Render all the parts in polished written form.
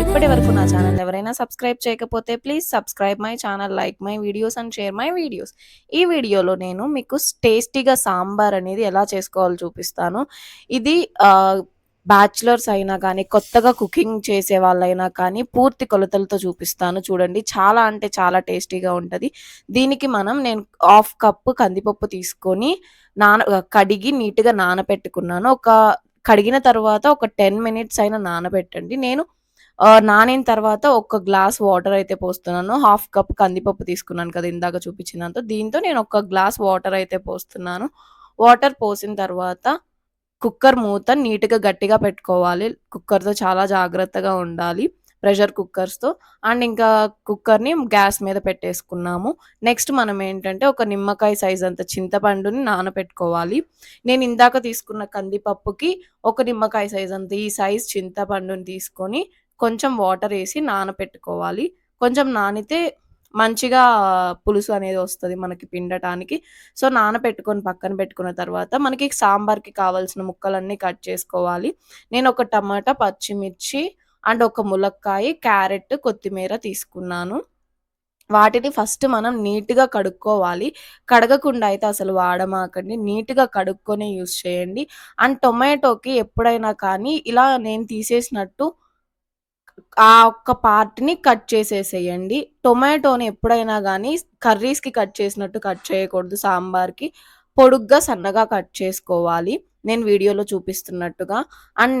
ఇప్పటి వరకు నా ఛానల్ ఎవరైనా సబ్స్క్రైబ్ చేయకపోతే please subscribe my channel, like my videos and share my videos. ఈ వీడియోలో నేను మీకు టేస్టీగా సాంబార్ అనేది ఎలా చేసుకోవాలో చూపిస్తాను. ఇది బ్యాచిలర్స్ అయినా కానీ, కొత్తగా కుకింగ్ చేసే వాళ్ళైనా కానీ పూర్తి కొలతలతో చూపిస్తాను చూడండి. చాలా అంటే చాలా టేస్టీగా ఉంటది. దీనికి నేను హాఫ్ కప్పు కందిపప్పు తీసుకొని కడిగి నీట్‌గా నానపెట్టుకున్నాను. కడిగిన తర్వాత ఒక 10 మినిట్స్ అయినా నానబెట్టండి. నేను నానిన తర్వాత ఒక గ్లాస్ వాటర్ అయితే పోస్తున్నాను. హాఫ్ కప్ కందిపప్పు తీసుకున్నాను కదా! ఇందాక చూపించినంత. దీంతో నేను ఒక గ్లాస్ వాటర్ అయితే పోస్తున్నాను. వాటర్ పోసిన తర్వాత కుక్కర్ మూత నీట్‌గా గట్టిగా పెట్టుకోవాలి. కుక్కర్‌తో చాలా జాగ్రత్తగా ఉండాలి. ప్రెషర్ కుక్కర్స్‌తో. అండ్ ఇంకా కుక్కర్‌ని గ్యాస్ మీద పెట్టేసుకున్నాము. నెక్స్ట్ మనమేంటంటే ఒక నిమ్మకాయ సైజ్ అంత చింతపండుని నానపెట్టుకోవాలి. నేను ఇందాక తీసుకున్న కందిపప్పుకి ఒక నిమ్మకాయ సైజ్ అంత ఈ సైజ్ చింతపండుని తీసుకొని కొంచెం వాటరేసి నానపెట్టుకోవాలి. కొంచెం నానితే మంచిగా పులుసు అనేది వస్తది మనకి పిండటానికి. సో, నానపెట్టుకొని పక్కన పెట్టుకున్న తర్వాత మనకి సాంబార్‌కి కావాల్సిన ముక్కలన్నీ కట్ చేసుకోవాలి. నేనొక టమాటా, పచ్చిమిర్చి అండ్ ఒక ములక్కాయ, క్యారెట్, కొత్తిమీర తీసుకున్నాను. వాటిని ఫస్ట్ మనం నీట్‌గా కడుక్కోవాలి. కడగకుండా అయితే అసలు వాడమాకండి. నీట్‌గా కడుక్కొని యూజ్ చేయండి. అండ్ టొమాటోకి ఎప్పుడైనా కానీ ఇలా నేను తీసేసినట్టు ఆ ఒక్క పార్ట్‌ని కట్ చేసేసేయండి. టొమాటోని ఎప్పుడైనా గానీ కర్రీస్‌కి కట్ చేసినట్టు కట్ చేయకూడదు సాంబార్‌కి. పొడుగ్గా, సన్నగా కట్ చేసుకోవాలి. నేను వీడియోలో చూపిస్తున్నట్టుగా. అండ్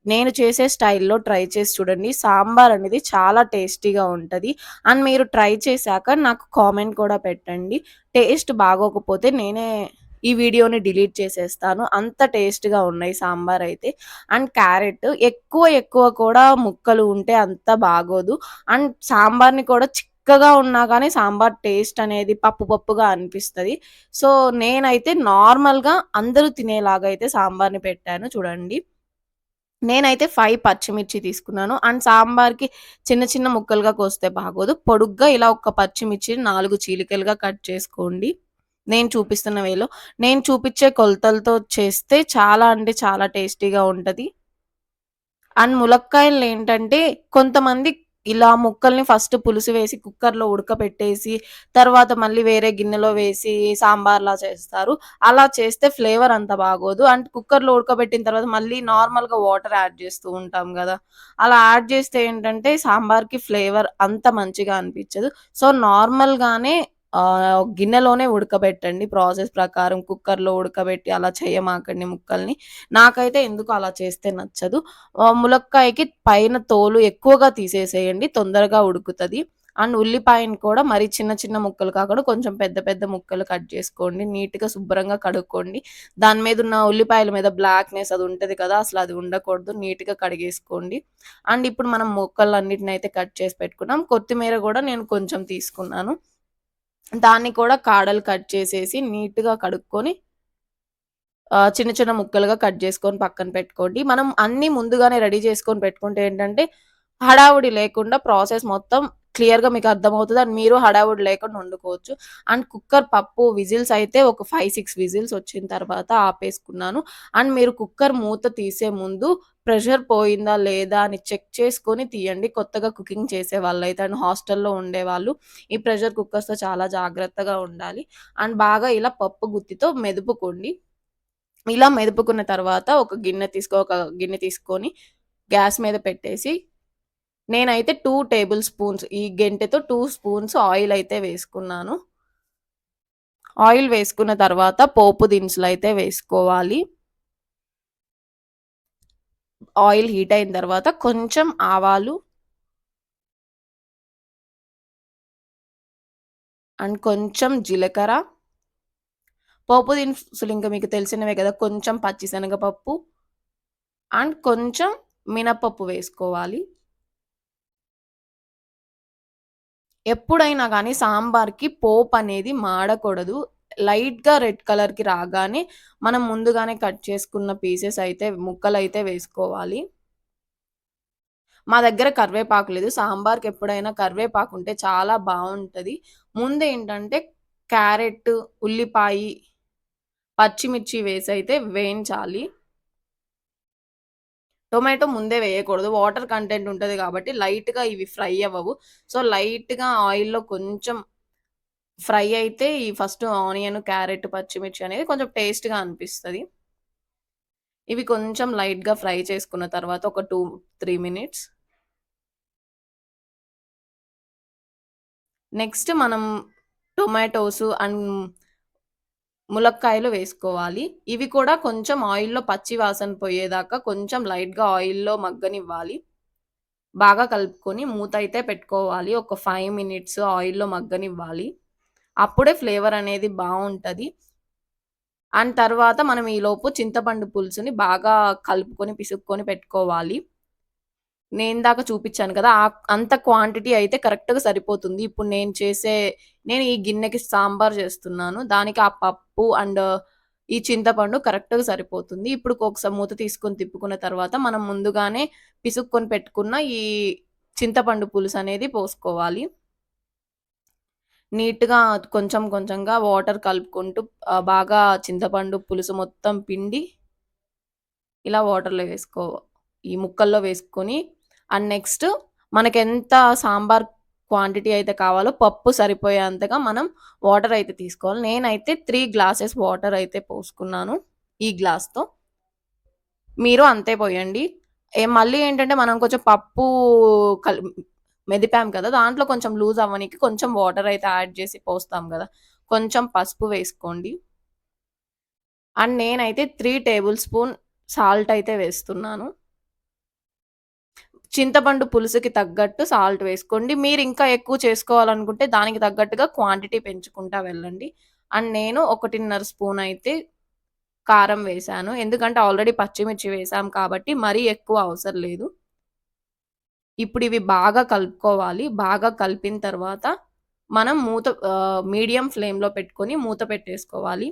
నేను చేసే స్టైల్‌లో ట్రై చేసి చూడండి. సాంబార్ అనేది చాలా టేస్టీగా ఉంటది. అండ్ మీరు ట్రై చేశాక నాకు కామెంట్ కూడా పెట్టండి. టేస్ట్ బాగోకపోతే నేనే ఈ వీడియోని డిలీట్ చేసేస్తాను. అంత టేస్ట్‌గా ఉన్నాయి సాంబారయితే. అండ్ క్యారెట్ ఎక్కువ కూడా ముక్కలు ఉంటే అంత బాగోదు. అండ్ సాంబార్‌ని కూడా చిక్కగా ఉన్నా కానీ సాంబార్ టేస్ట్ అనేది పప్పు పప్పుగా అనిపిస్తది. సో, నేనైతే నార్మల్‌గా అందరూ తినేలాగా అయితే సాంబార్‌ని పెట్టాను చూడండి. నేనైతే 5 పచ్చిమిర్చి తీసుకున్నాను. అండ్ సాంబార్‌కి చిన్న చిన్న ముక్కలుగా కోస్తే బాగోదు. పొడుగ్గా ఇలా ఒక పచ్చిమిర్చిని 4 చీలికలుగా కట్ చేసుకోండి. నేను చూపిస్తున్న వేలో. నేను చూపిచ్చే కొలతలతో చేస్తే చాలా అంటే చాలా టేస్టీగా ఉంటది. అండ్ ములక్కాయలనేంటంటే కొంతమంది ఇలా ముక్కల్ని ఫస్ట్ పులుసు వేసి కుక్కర్‌లో ఉడకపెట్టేసి, తర్వాత మళ్ళీ వేరే గిన్నెలో వేసి సాంబార్‌లా చేస్తారు. అలా చేస్తే ఫ్లేవర్ అంత బాగోదు. అండ్ కుక్కర్‌లో ఉడకబెట్టిన తర్వాత మళ్ళీ నార్మల్‌గా వాటర్ యాడ్ చేస్తూ ఉంటాం గదా! అలా యాడ్ చేస్తే ఏంటంటే సాంబార్‌కి ఫ్లేవర్ అంత మంచిగా అనిపిచ్చదు. సో, నార్మల్‌గానే గిన్నెలోనే ఉడకబెట్టండి ప్రాసెస్ ప్రకారం. కుక్కర్‌లో ఉడకబెట్టి అలా చేయమాకండి ముక్కల్ని. నాకైతే ఎందుకో అలా చేస్తే నచ్చదు. ములక్కాయకి పైన తోలు ఎక్కువగా తీసేసేయండి. తొందరగా ఉడుకుతది. అండ్ ఉల్లిపాయను కూడా మరి చిన్న చిన్న ముక్కలు కాకుండా కొంచెం పెద్ద పెద్ద ముక్కలు కట్ చేసుకోండి. నీట్‌గా శుభ్రంగా కడుక్కోండి. దాని మీదున్న ఉల్లిపాయల మీద బ్లాక్‌నెస్ అది ఉంటది కదా! అసలది ఉండకూడదు. నీట్‌గా కడిగేసుకోండి. అండ్ ఇప్పుడు మనం ముక్కలన్నిటినైతే కట్ చేసి పెట్టుకున్నాం. కొత్తిమీర గూడా నేను కొంచెం తీసుకున్నాను. దాన్ని కూడా కాడలు కట్ చేసేసి నీట్‌గా కడుక్కొని చిన్న చిన్న ముక్కలుగా కట్ చేసుకొని పక్కన పెట్టుకోండి. మనం అన్నీ ముందుగానే రెడీ చేసుకొని పెట్టుకుంటే ఏంటంటే, హడావుడి లేకుండా ప్రాసెస్ మొత్తం క్లియర్‌గా మీకు అర్థమవుతది. అండ్ మీరు హడావుడి లేకుండా వండుకోవచ్చు. అండ్ కుక్కర్ పప్పు విజిల్స్ అయితే ఒక 5, 6 విజిల్స్ వచ్చిన తర్వాత ఆపేసుకున్నాను. అండ్ మీరు కుక్కర్ మూత తీసే ముందు ప్రెషర్ పోయిందా లేదా అని చెక్ చేసుకొని తీయండి. కొత్తగా కుకింగ్ చేసే వాళ్ళైతే అండ్ హాస్టల్‌లో ఉండేవాళ్ళు ఈ ప్రెషర్ కుక్కర్స్‌తో చాలా జాగ్రత్తగా ఉండాలి. అండ్ బాగా ఇలా పప్పు గుత్తితో మెదుపుకోండి. ఇలా మెదుపుకున్న తర్వాత ఒక గిన్నె తీసుకొని గ్యాస్ మీద పెట్టేసి నేనైతే 2 టేబుల్ స్పూన్స్ ఈ గెంటెతో 2 స్పూన్స్ ఆయిల్ అయితే వేసుకున్నాను. ఆయిల్ వేసుకున్న తర్వాత పోపు దినుసులైతే వేసుకోవాలి. ఆయిల్ హీట్ అయిన తర్వాత కొంచెం ఆవాలు అండ్ కొంచెం జీలకర్ర, పోపు దినుసులు ఇంక మీకు తెలిసినవే కదా! కొంచెం పచ్చిశనగపప్పు అండ్ కొంచెం మినపప్పు వేసుకోవాలి. ఎప్పుడైనా గానీ సాంబార్‌కి పోపనేది మాడకూడదు. లైట్‌గా రెడ్ కలర్‌కి రాగానే మనం ముందుగానే కట్ చేసుకున్న పీసెస్ అయితే ముక్కలైతే వేసుకోవాలి. మా దగ్గర కరివేపాకు లేదు. సాంబార్‌కి ఎప్పుడైనా కరివేపాకుంటే చాలా బావుంటది. ముందేంటంటే క్యారెట్, ఉల్లిపాయి, పచ్చిమిర్చి వేసైతే వేయించాలి. టొమాటో ముందే వేయకూడదు. వాటర్ కంటెంట్ ఉంటది గాబట్టి లైట్‌గా ఇవి ఫ్రై అవ్వవు. సో, లైట్‌గా ఆయిల్‌లో కొంచెం ఫ్రై అయితే ఈ ఫస్ట్ ఆనియన్, క్యారెట్, పచ్చిమిర్చి అనేది కొంచెం టేస్ట్‌గా అనిపిస్తది. ఇవి కొంచెం లైట్‌గా ఫ్రై చేసుకున్న తర్వాత ఒక 2, 3 మినిట్స్. నెక్స్ట్ మనం టొమాటోస్ అండ్ ములక్కాయలు వేసుకోవాలి. ఇవి కూడా కొంచెం ఆయిల్‌లో పచ్చి వాసన పోయేదాకా కొంచెం లైట్‌గా ఆయిల్‌లో మగ్గనివ్వాలి. బాగా కలుపుకొని మూత అయితే పెట్టుకోవాలి. ఒక 5 మినిట్స్ ఆయిల్‌లో మగ్గనివ్వాలి. అప్పుడే ఫ్లేవర్ అనేది బావుంటది. అండ్ తర్వాత మనం ఈలోపు చింతపండు పులుసుని బాగా కలుపుకొని, పిసుక్కొని పెట్టుకోవాలి. నేనిందాక చూపిచ్చాను కదా! అంత క్వాంటిటీ అయితే కరెక్ట్‌గా సరిపోతుంది. ఇప్పుడు నేను ఈ గిన్నెకి సాంబార్ చేస్తున్నాను. దానికి ఆ పప్పు అండ్ ఈ చింతపండు కరెక్ట్‌గా సరిపోతుంది. ఇప్పుడు ఒకసారి మూత తీసుకొని తిప్పుకున్న తర్వాత మనం ముందుగానే పిసుక్కొని పెట్టుకున్న ఈ చింతపండు పులుసనేది పోసుకోవాలి. నీట్‌గా కొంచెం కొంచెంగా వాటర్ కలుపుకుంటూ బాగా చింతపండు పులుసు మొత్తం పిండి ఇలా వాటర్‌లో ఈ ముక్కల్లో వేసుకొని అండ్ నెక్స్ట్ మనకెంత సాంబార్ క్వాంటిటీ అయితే కావాలో పప్పు సరిపోయేంతగా మనం వాటర్ అయితే తీసుకోవాలి. నేనైతే 3 గ్లాసెస్ వాటర్ అయితే పోసుకున్నాను ఈ గ్లాస్‌తో. మీరు అంతే పోయండి. మళ్ళీ ఏంటంటే మనం కొంచెం పప్పు కల్ మెదిపాం కదా! దాంట్లో కొంచెం లూజ్ అవ్వనీకి కొంచెం వాటర్ అయితే యాడ్ చేసి పోస్తాం గదా! కొంచెం పసుపు వేసుకోండి. అండ్ నేనైతే 3 టేబుల్ స్పూన్ సాల్ట్ అయితే వేస్తున్నాను. చింతపండు పులుసుకి తగ్గట్టు సాల్ట్ వేసుకోండి. మీరింకా ఎక్కువ చేసుకోవాలనుకుంటే దానికి తగ్గట్టుగా క్వాంటిటీ పెంచుకుంటా వెళ్ళండి. అండ్ నేను 1.5 స్పూన్ అయితే కారం వేశాను. ఎందుకంటే ఆల్రెడీ పచ్చిమిర్చి వేసాం కాబట్టి మరీ ఎక్కువ అవసరం లేదు. ఇప్పుడివి బాగా కలుపుకోవాలి. బాగా కలిపిన తర్వాత మనం మీడియం ఫ్లేమ్‌లో పెట్టుకొని మూత పెట్టేసుకోవాలి.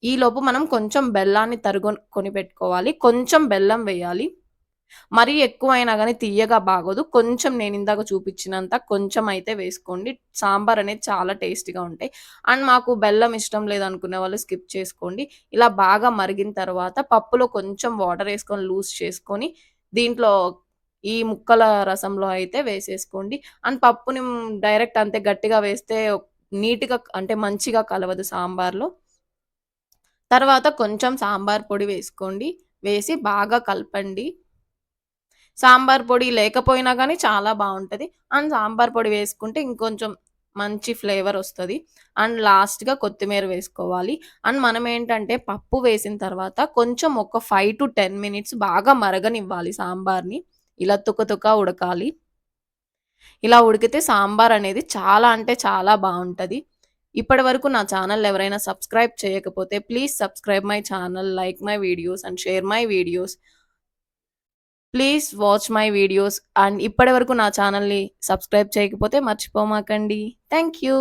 ఈలోపు మనం కొంచెం బెల్లాన్ని కొని పెట్టుకోవాలి. కొంచెం బెల్లం వేయాలి. మరీ ఎక్కువైనా గాని తియ్యగా బాగోదు. కొంచెం నేనిందాక చూపిచ్చినంత కొంచెం అయితే వేసుకోండి. సాంబార్ అనేది చాలా టేస్టీగా ఉంటాయి. అండ్ మాకు బెల్లం ఇష్టం లేదనుకునే వాళ్ళు స్కిప్ చేసుకోండి. ఇలా బాగా మరిగిన తర్వాత పప్పులో కొంచెం వాటరేసుకొని లూజ్ చేసుకొని దీంట్లో ఈ ముక్కల రసంలో అయితే వేసేసుకోండి. అండ్ పప్పుని డైరెక్ట్ అంతే గట్టిగా వేస్తే నీట్‌గా అంటే మంచిగా కలవదు సాంబార్‌లో. తర్వాత కొంచెం సాంబార్ పొడి వేసుకోండి. వేసి బాగా కలపండి. సాంబార్ పొడి లేకపోయినా గానీ చాలా బావుంటది. అండ్ సాంబార్ పొడి వేసుకుంటే ఇంకొంచెం మంచి ఫ్లేవరొస్తది. అండ్ లాస్ట్‌గా కొత్తిమీర వేసుకోవాలి. అండ్ మనమేంటంటే పప్పు వేసిన తర్వాత కొంచెం ఒక 5-10 మినిట్స్ బాగా మరగనివ్వాలి సాంబార్‌ని. ఇలా తుక ఉడకాలి. ఇలా ఉడికితే సాంబార్ అనేది చాలా అంటే చాలా బావుంటది. ఇప్పటి వరకు నా ఛానల్ ఎవరైనా సబ్స్క్రైబ్ చేయకపోతే please subscribe my channel, like my videos and share my videos. Please watch my videos and ఇప్పటి వరకు నా ఛానల్‌ని సబ్స్క్రైబ్ చేయకపోతే మర్చిపోమాకండి. Thank you.